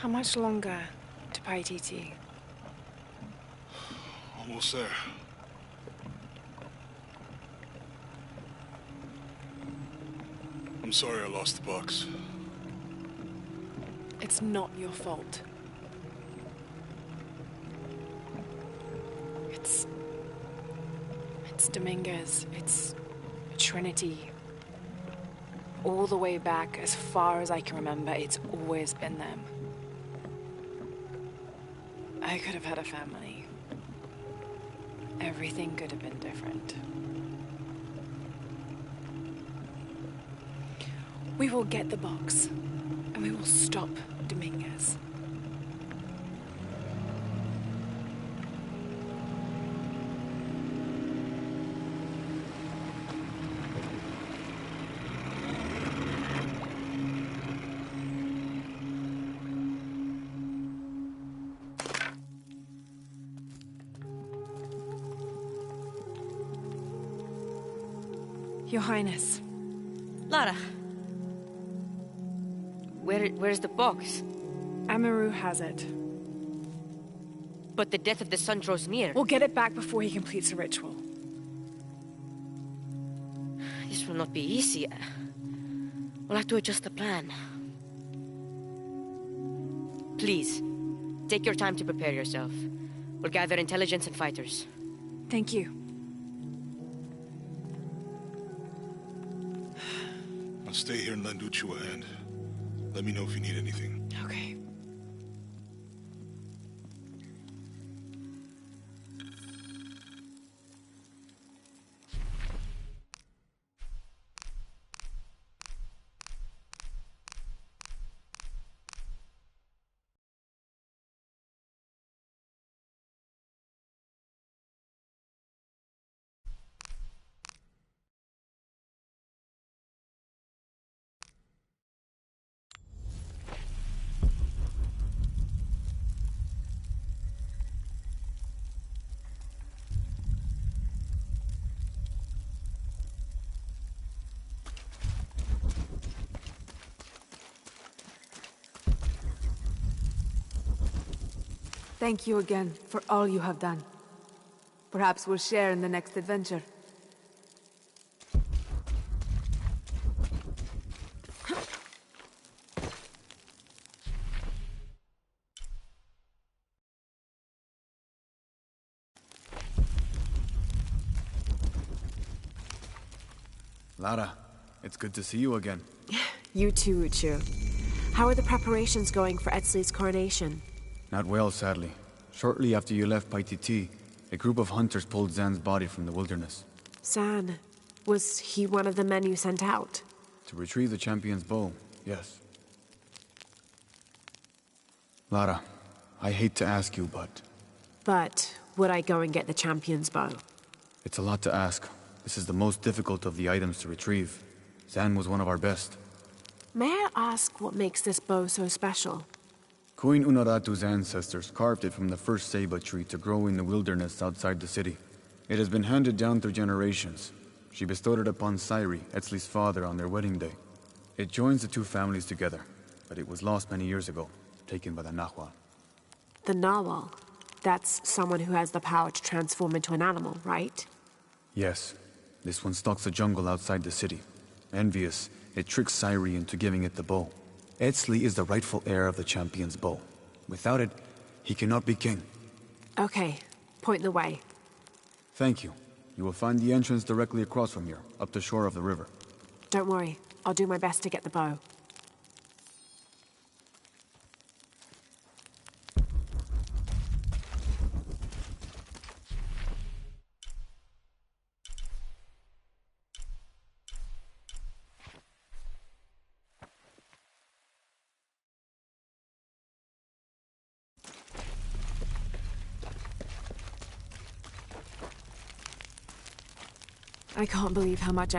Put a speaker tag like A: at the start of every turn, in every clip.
A: How much longer to Paititi?
B: Almost there. I'm sorry I lost the box.
A: It's not your fault. It's Dominguez. It's Trinity. All the way back, as far as I can remember, it's always been them. I could have had a family. Everything could have been different. We will get the box, and we will stop Dominguez. Your Highness.
C: Lara. Where's the box?
A: Amaru has it.
C: But the death of the sun draws near.
A: We'll get it back before he completes the ritual.
C: This will not be easy. We'll have to adjust the plan. Please, take your time to prepare yourself. We'll gather intelligence and fighters.
A: Thank you.
B: I'll stay here and lend Uchu a hand. Let me know if you need anything.
A: Okay.
D: Thank you again for all you have done. Perhaps we'll share in the next adventure.
E: Lara, it's good to see you again.
F: You too, Uchu. How are the preparations going for Etzli's coronation?
E: Not well, sadly. Shortly after you left Paititi, a group of hunters pulled Zan's body from the wilderness.
F: Zan, was he one of the men you sent out?
E: To retrieve the champion's bow, yes. Lara, I hate to ask you, but...
F: But would I go and get the champion's bow?
E: It's a lot to ask. This is the most difficult of the items to retrieve. Zan was one of our best.
F: May I ask what makes this bow so special?
E: Queen Unaratu's ancestors carved it from the first ceiba tree to grow in the wilderness outside the city. It has been handed down through generations. She bestowed it upon Sairi, Etzli's father, on their wedding day. It joins the two families together, but it was lost many years ago, taken by the Nahual.
F: The Nahual? That's someone who has the power to transform into an animal, right?
E: Yes. This one stalks the jungle outside the city. Envious, it tricks Sairi into giving it the bow. Etzli is the rightful heir of the champion's bow. Without it, he cannot be king.
F: Okay, point the way.
E: Thank you. You will find the entrance directly across from here, up the shore of the river.
F: Don't worry, I'll do my best to get the bow.
A: I can't believe how much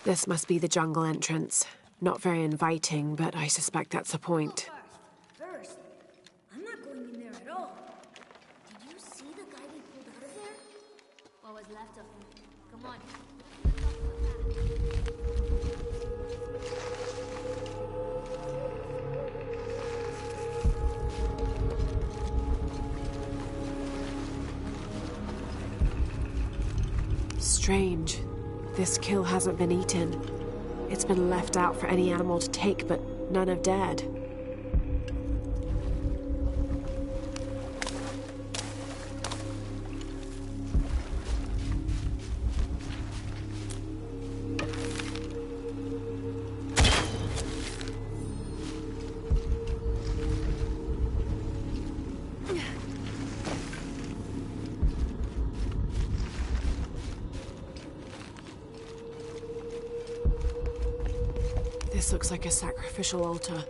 F: This must be the jungle entrance. Not very inviting, but I suspect that's the point.
G: First, I'm not going in there at all. Did you see the guy we pulled out of there? What was left of him? Come on.
F: Strange. This kill hasn't been eaten. It's been left out for any animal to take, but none have dared. This looks like a sacrificial altar.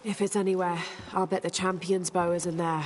F: If it's anywhere, I'll bet the champion's bow is in there.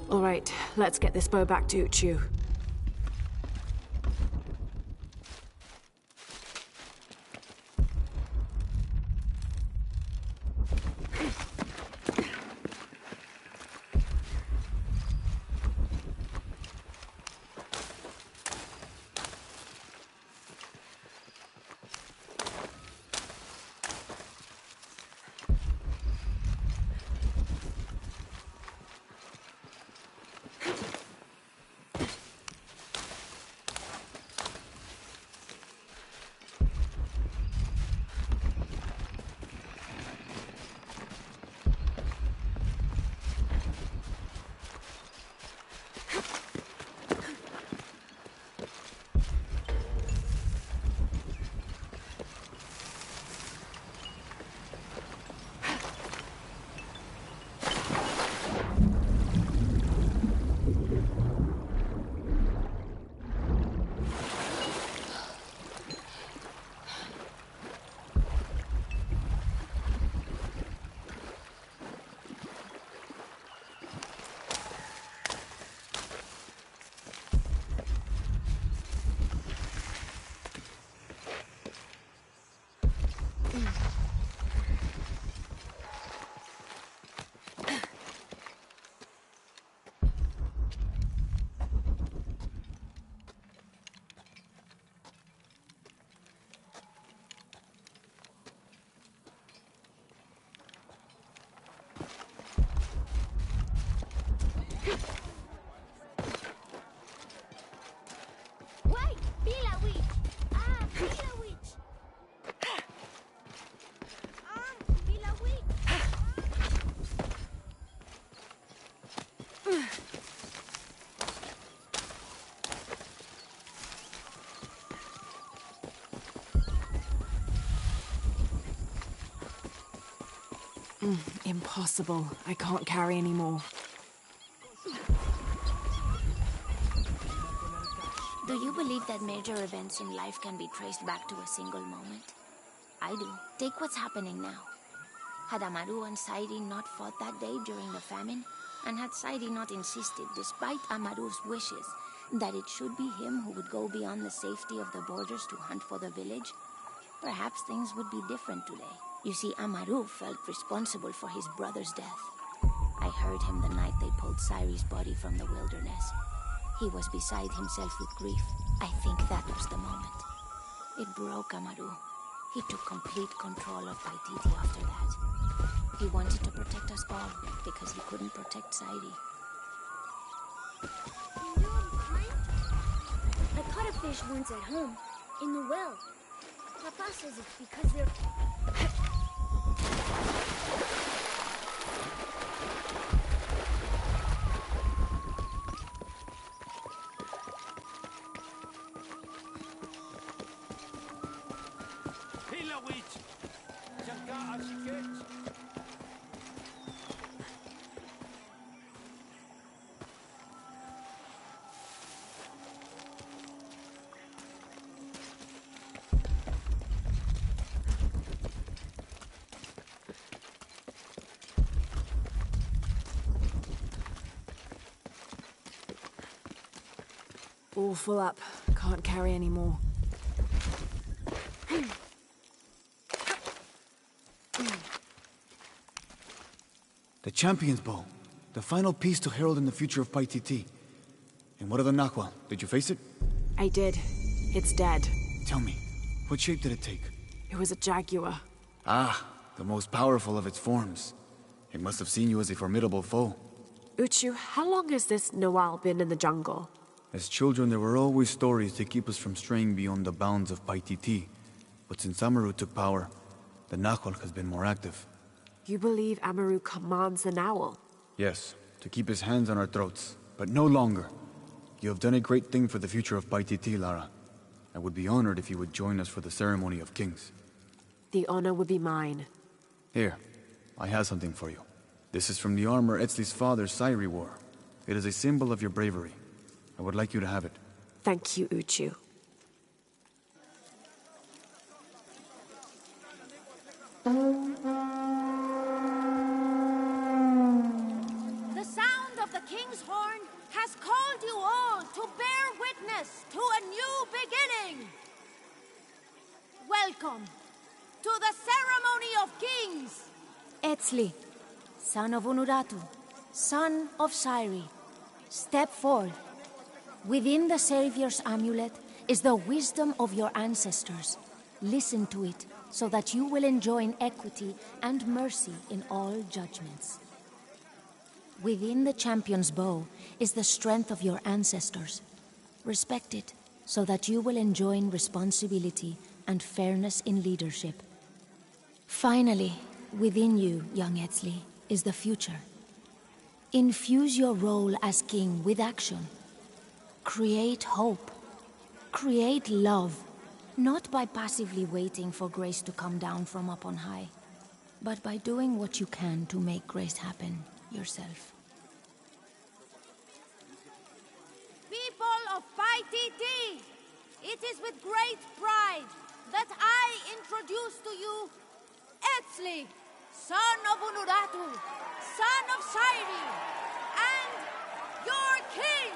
F: All right, let's get this bow back to Uchu. Impossible. I can't carry anymore.
G: Do you believe that major events in life can be traced back to a single moment? I do. Take what's happening now. Had Amaru and Sairi not fought that day during the famine, and had Sairi not insisted, despite Amaru's wishes, that it should be him who would go beyond the safety of the borders to hunt for the village, perhaps things would be different today. You see, Amaru felt responsible for his brother's death. I heard him the night they pulled Sairi's body from the wilderness. He was beside himself with grief. I think that was the moment. It broke Amaru. He took complete control of Paititi after that. He wanted to protect us all, because he couldn't protect Sairi.
H: I caught a fish once at home, in the well. Papa says it's because they're...
F: All full up. Can't carry anymore.
E: The Champion's Bow. The final piece to herald in the future of Paititi. And what of the Nahual? Did you face it?
F: I did. It's dead.
E: Tell me, what shape did it take?
F: It was a jaguar.
E: Ah, the most powerful of its forms. It must have seen you as a formidable foe.
F: Uchu, how long has this Noal been in the jungle?
E: As children, there were always stories to keep us from straying beyond the bounds of Paititi. But since Amaru took power, the Nahual has been more active.
F: You believe Amaru commands the Noal?
E: Yes, to keep his hands on our throats, but no longer. You have done a great thing for the future of Paititi, Lara. I would be honored if you would join us for the ceremony of kings.
F: The honor would be mine.
E: Here, I have something for you. This is from the armor Etzli's father, Sairi, wore. It is a symbol of your bravery. I would like you to have it.
F: Thank you, Uchu.
H: The sound of the King's Horn has called you all to bear witness to a new beginning. Welcome to the Ceremony of Kings.
G: Etzli, son of Unuratu, son of Sairi, step forth. Within the Savior's amulet is the wisdom of your ancestors. Listen to it, so that you will enjoin equity and mercy in all judgments. Within the Champion's Bow is the strength of your ancestors. Respect it, so that you will enjoin responsibility and fairness in leadership. Finally, within you, young Etzli, is the future. Infuse your role as king with action. Create hope. Create love. Not by passively waiting for grace to come down from up on high, but by doing what you can to make grace happen yourself.
H: People of Paititi, it is with great pride that I introduce to you Etzli, son of Unuratu, son of Sairi, and your king!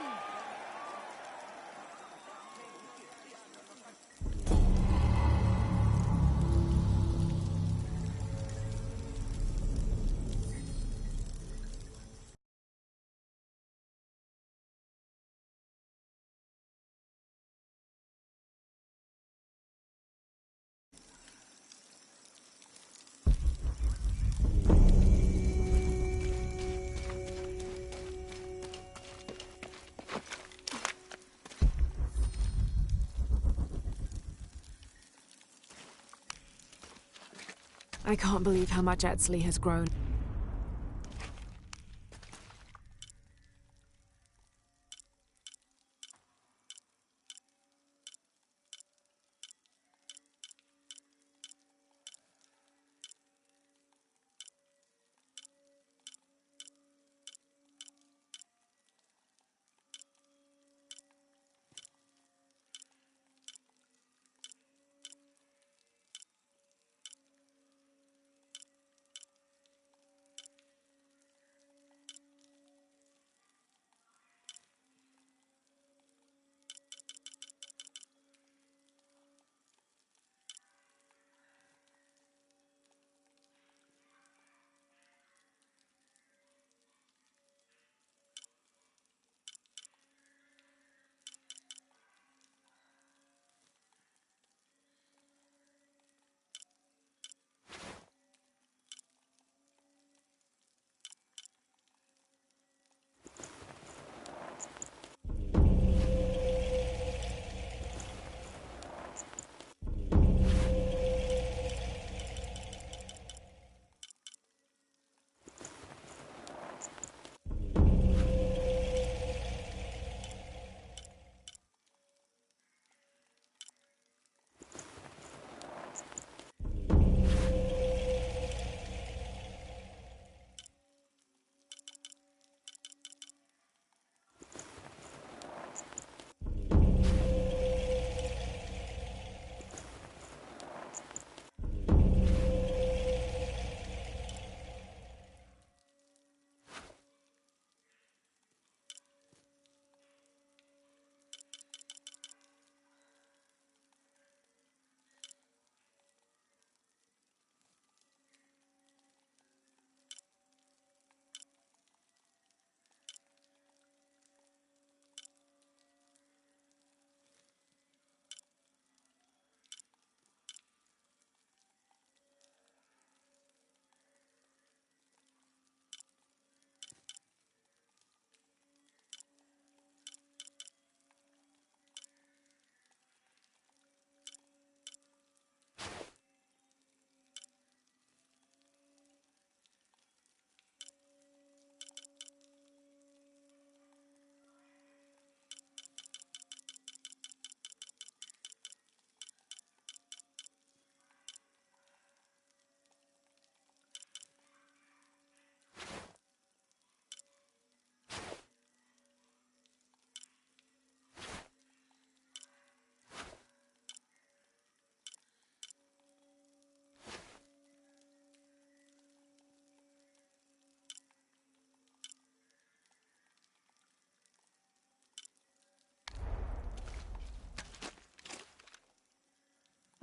F: I can't believe how much Etzli has grown.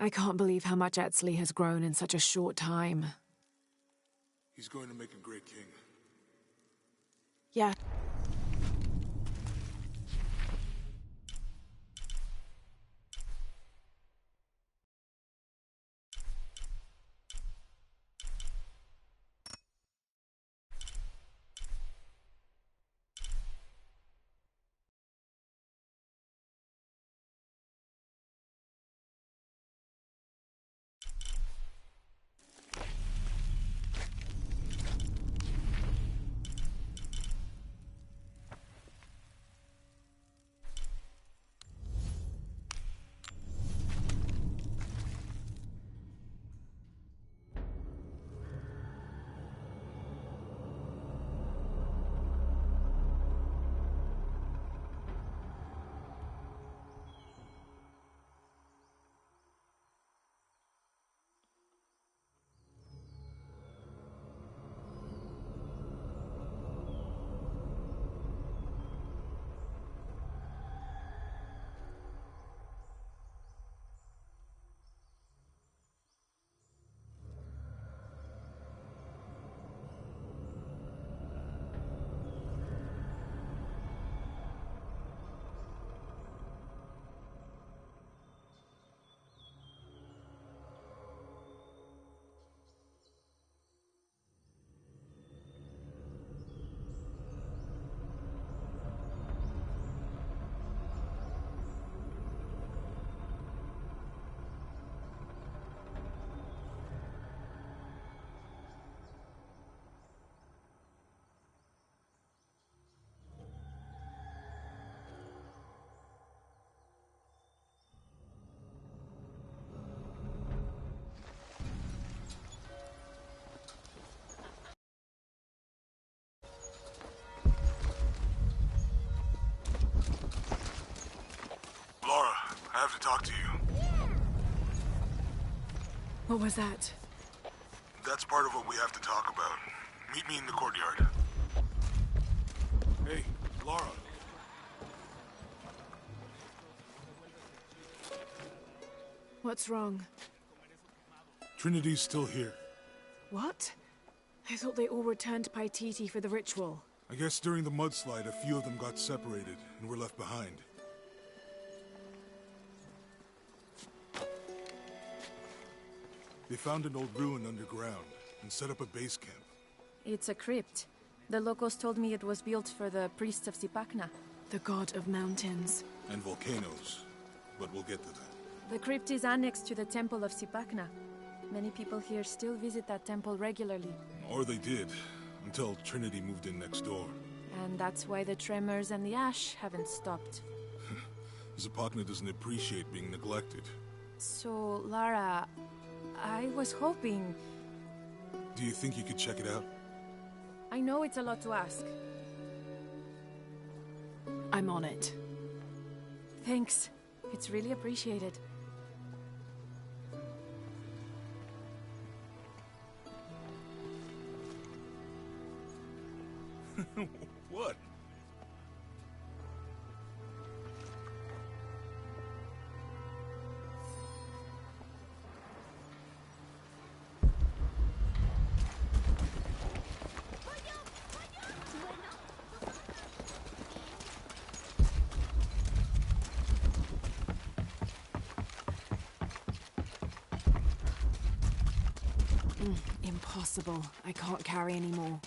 A: I can't believe how much Etzli has grown in such a short time.
B: He's going to make a great king.
A: Yeah.
B: Laura, I have to talk to you.
A: What was that?
B: That's part of what we have to talk about. Meet me in the courtyard. Hey, Laura.
A: What's wrong?
B: Trinity's still here.
A: What? I thought they all returned to Paititi for the ritual.
B: I guess during the mudslide, a few of them got separated and were left behind. They found an old ruin underground and set up a base camp.
I: It's a crypt. The locals told me it was built for the priests of Sipakna.
A: The god of mountains.
B: And volcanoes. But we'll get to that.
I: The crypt is annexed to the temple of Sipakna. Many people here still visit that temple regularly.
B: Or they did, until Trinity moved in next door.
I: And that's why the tremors and the ash haven't stopped.
B: Sipakna doesn't appreciate being neglected.
I: So, Lara, I was hoping...
B: Do you think you could check it out?
I: I know it's a lot to ask.
A: I'm on it.
I: Thanks. It's really appreciated.
B: What?
A: Impossible. I can't carry any more.